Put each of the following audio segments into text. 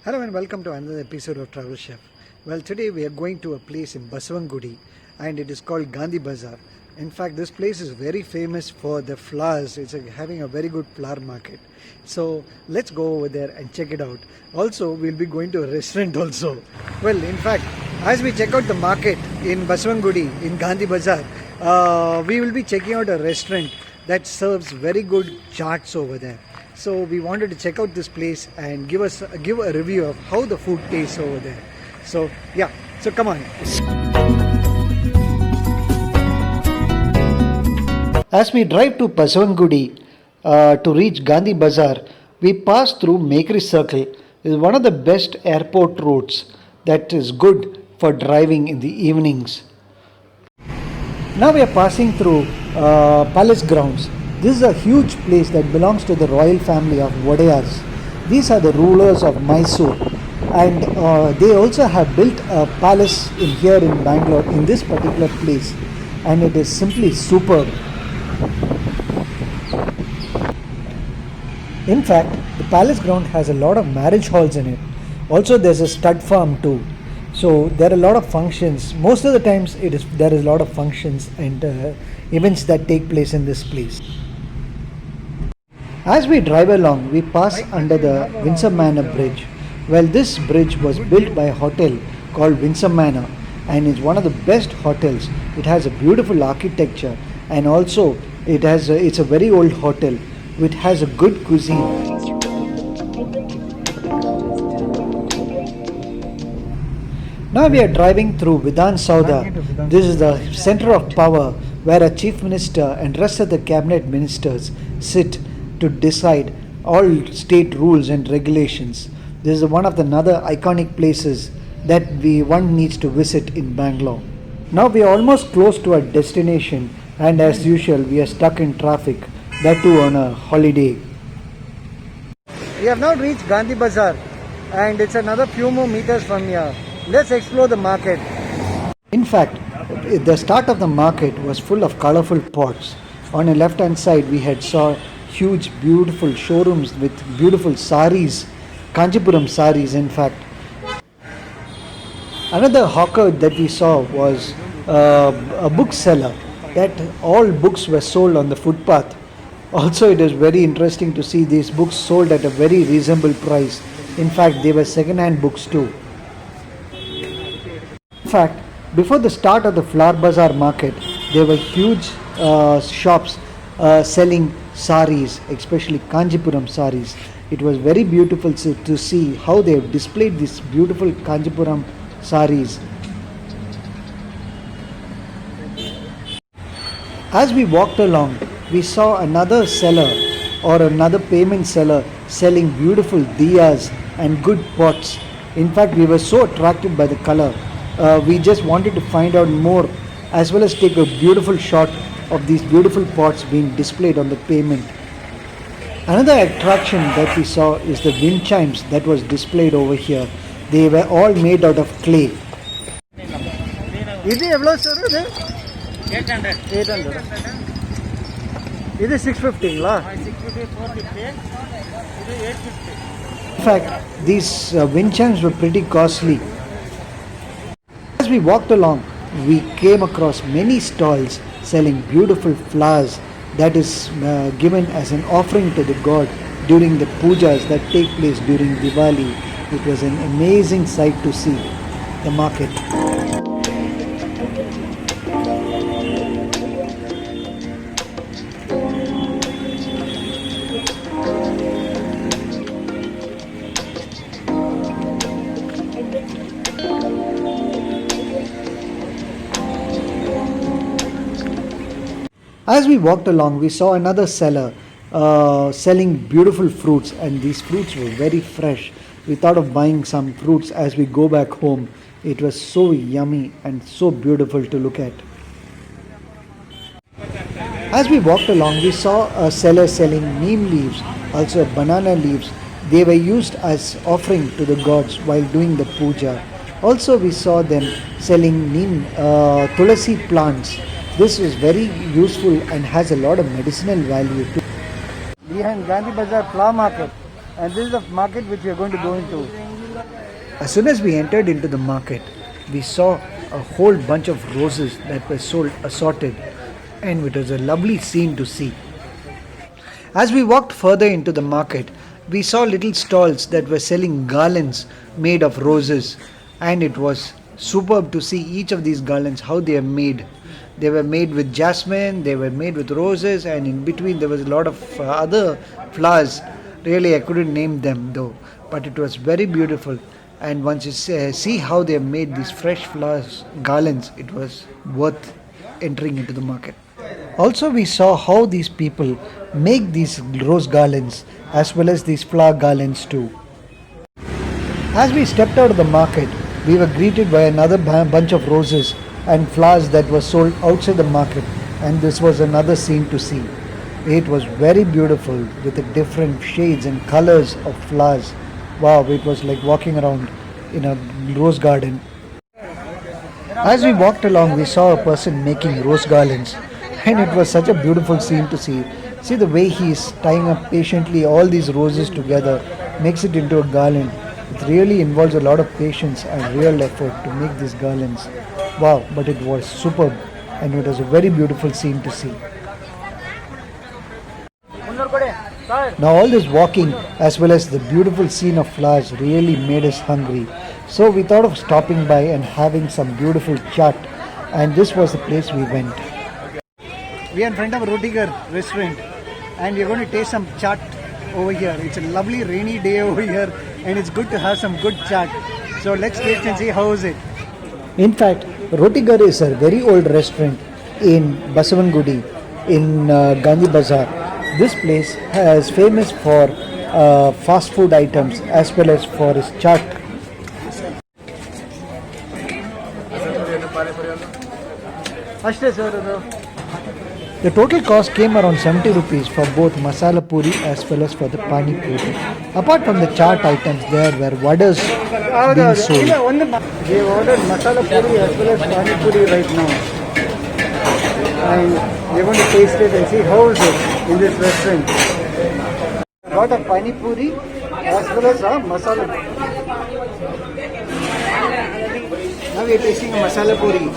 Hello and welcome to another episode of Travel Chef. Well, today we are going to a place in Basavanagudi and it is called Gandhi Bazaar. In fact, this place is very famous for the flowers. It's having a very good flower market. So let's go over there and check it out. Also, we'll be going to a restaurant also. Well, in fact, as we check out the market in Basavanagudi in Gandhi Bazaar, we will be checking out a restaurant that serves very good chaats over there. So we wanted to check out this place and give a review of how the food tastes over there. So yeah, so come on. As we drive to Basavanagudi to reach Gandhi Bazaar, we pass through Makery Circle. It is one of the best airport roads that is good for driving in the evenings. Now we are passing through Palace Grounds. This is a huge place that belongs to the royal family of Wadayars. These are the rulers of Mysore, and they also have built a palace here in Bangalore in this particular place, and it is simply superb. In fact, the palace ground has a lot of marriage halls in it. Also, there's a stud farm too. So there are a lot of functions. Most of the times, there is a lot of functions and events that take place in this place. As we drive along, we pass under the Windsor Manor Bridge. Well, this bridge was built by a hotel called Windsor Manor and is one of the best hotels. It has a beautiful architecture and also it's a very old hotel which has a good cuisine. Now we are driving through Vidhan Sauda. This is the center of power where a chief minister and rest of the cabinet ministers sit to decide all state rules and regulations. This is one of the another iconic places that one needs to visit in Bangalore. Now we are almost close to our destination and as usual we are stuck in traffic, that too on a holiday. We have now reached Gandhi Bazaar and it's another few more meters from here. Let's explore the market. In fact, the start of the market was full of colorful pots. On the left hand side we had saw huge beautiful showrooms with beautiful saris, Kanjipuram saris in fact. Another hawker that we saw was a bookseller that all books were sold on the footpath. Also it is very interesting to see these books sold at a very reasonable price. In fact they were second-hand books too. In fact, before the start of the flower bazaar market, there were huge shops selling saris, especially Kanjipuram saris. It was very beautiful to see how they have displayed these beautiful Kanjipuram saris. As we walked along, we saw another seller or another payment seller selling beautiful diyas and good pots. In fact, we were so attracted by the color. We just wanted to find out more as well as take a beautiful shot of these beautiful pots being displayed on the pavement. Another attraction that we saw is the wind chimes that was displayed over here. They were all made out of clay. Is it ever sir? 800. 800. This is 650 la? 650, 450. This is 850. In fact, these wind chimes were pretty costly. As we walked along, we came across many stalls selling beautiful flowers that is given as an offering to the god during the pujas that take place during Diwali. It was an amazing sight to see the market. As we walked along, we saw another seller selling beautiful fruits, and these fruits were very fresh. We thought of buying some fruits as we go back home. It was so yummy and so beautiful to look at. As we walked along, we saw a seller selling neem leaves, also banana leaves. They were used as offering to the gods while doing the puja. Also, we saw them selling neem tulasi plants. This is very useful and has a lot of medicinal value too. Behind Gandhi Bazaar flower market, and this is the market which we are going to go into. As soon as we entered into the market, we saw a whole bunch of roses that were sold assorted, and it was a lovely scene to see. As we walked further into the market, we saw little stalls that were selling garlands made of roses, and it was superb to see each of these garlands how they are made. They were made with jasmine, they were made with roses, and in between there was a lot of other flowers. Really, I couldn't name them though, but it was very beautiful. And once you see how they have made these fresh flowers garlands, it was worth entering into the market. Also, we saw how these people make these rose garlands as well as these flower garlands too. As we stepped out of the market, we were greeted by another bunch of roses and flowers that were sold outside the market, and this was another scene to see. It was very beautiful with the different shades and colors of flowers. Wow, it was like walking around in a rose garden. As we walked along, we saw a person making rose garlands, and it was such a beautiful scene to see. See the way he is tying up patiently all these roses together, makes it into a garland. It really involves a lot of patience and real effort to make these garlands. Wow, but it was superb, and it was a very beautiful scene to see. Now all this walking as well as the beautiful scene of flowers really made us hungry. So we thought of stopping by and having some beautiful chaat, and this was the place we went. We are in front of Roti Ghar restaurant, and we are going to taste some chaat over here. It's a lovely rainy day over here, and it's good to have some good chaat. So let's taste and see how is it. In fact, Roti Ghar is a very old restaurant in Basavanagudi in Gandhi Bazaar. This place is famous for fast food items as well as for its chaat. The total cost came around 70 rupees for both masala puri as well as for the pani puri. Apart from the chaat items, there were vadas being sold. We have ordered masala puri as well as pani puri right now. And we are going to taste it and see how is it in this restaurant. Got a pani puri as well as a masala. Now we are tasting a masala puri.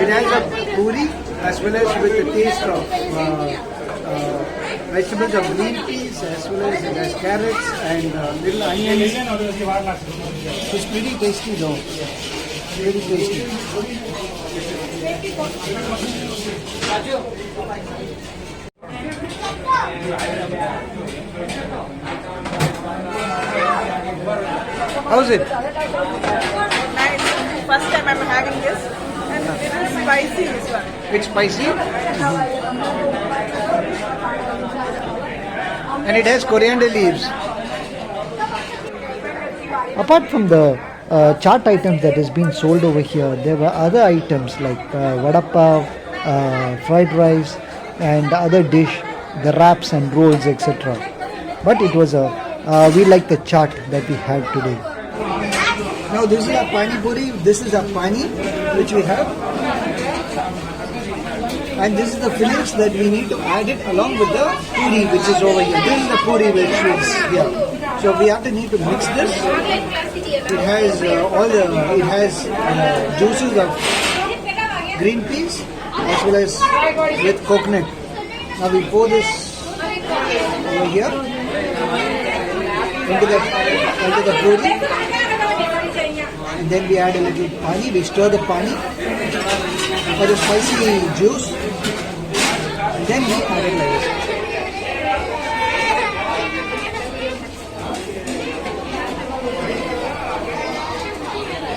It has a puri as well as with the taste of vegetables of green peas as well as it has carrots and little onions. It's pretty tasty though. Pretty tasty. How's it? Nice. First time I'm having this, and it is spicy this one. It's spicy? And it has coriander leaves. Apart from the chaat items that is being sold over here, there were other items like vada pav, fried rice, and other dish, the wraps and rolls, etc. But it was we like the chaat that we had today. Now this is a pani puri. This is a pani which we have, and this is the fillings that we need to add it along with the puri which is over here. This is the puri which is here. So we have to need to mix this. It has juices of green peas as well as with coconut. Now we pour this over here into the puri. And then we add a little pani, we stir the pani for the spicy juice, and then we add it like this.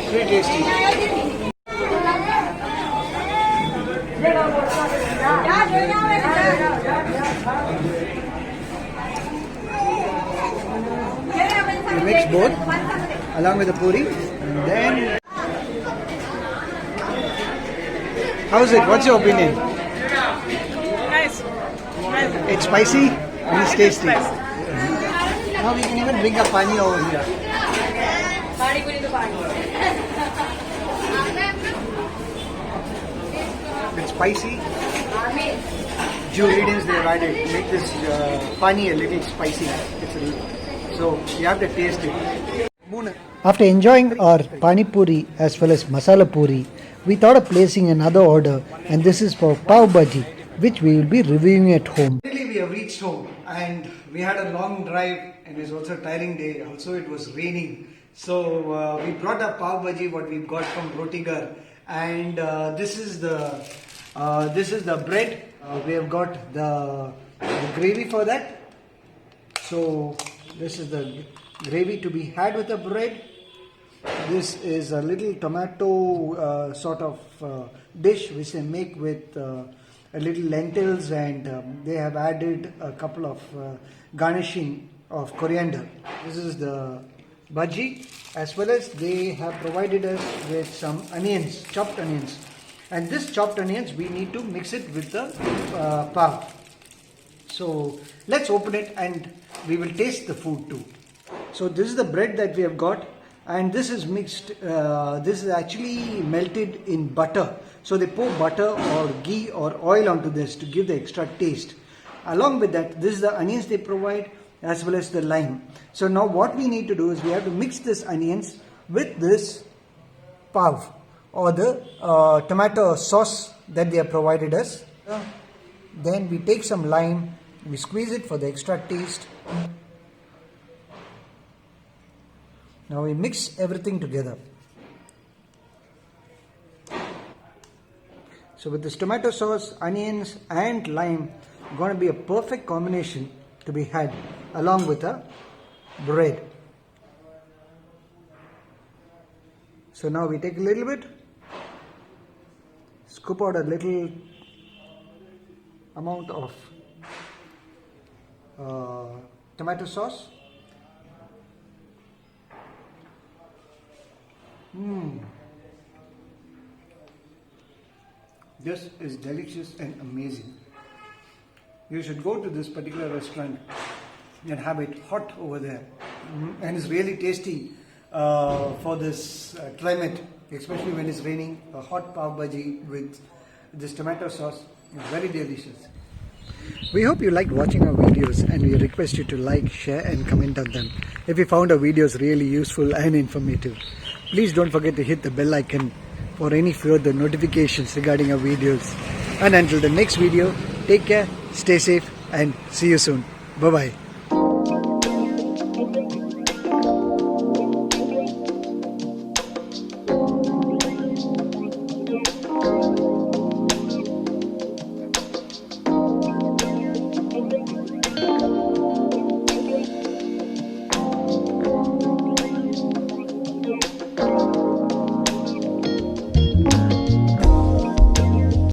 Very tasty. We mix both along with the puri. And then, how's it? What's your opinion? Nice. It's spicy and it's tasty. Now we can even bring a pani over here. It's spicy few ingredients they have added to make this pani a little spicy. So you have to taste it. After enjoying our pani puri as well as masala puri, we thought of placing another order, and this is for Pav Bhaji, which we will be reviewing at home. Finally, we have reached home, and we had a long drive, and it was also a tiring day. Also, it was raining, so we brought our Pav Bhaji, what we got from Roti Ghar, and this is the bread. We have got the gravy for that. So this is the gravy to be had with the bread. This is a little tomato sort of dish which they make with a little lentils, and they have added a couple of garnishing of coriander. This is the bhaji, as well as they have provided us with some onions, chopped onions. And this chopped onions, we need to mix it with the pav. So let's open it and we will taste the food too. So this is the bread that we have got, and this is mixed, this is actually melted in butter. So they pour butter or ghee or oil onto this to give the extra taste. Along with that, this is the onions they provide as well as the lime. So now what we need to do is we have to mix this onions with this pav or the tomato sauce that they have provided us. Then we take some lime, we squeeze it for the extra taste. Now we mix everything together. So with this tomato sauce, onions and lime, going to be a perfect combination to be had along with a bread. So now we take a little bit, scoop out a little amount of tomato sauce. This is delicious and amazing. You should go to this particular restaurant and have it hot over there. And it's really tasty for this climate, especially when it's raining. A hot pav bhaji with this tomato sauce is very delicious. We hope you liked watching our videos, and we request you to like, share and comment on them. If you found our videos really useful and informative, please don't forget to hit the bell icon for any further notifications regarding our videos. And until the next video, take care, stay safe and see you soon. Bye-bye.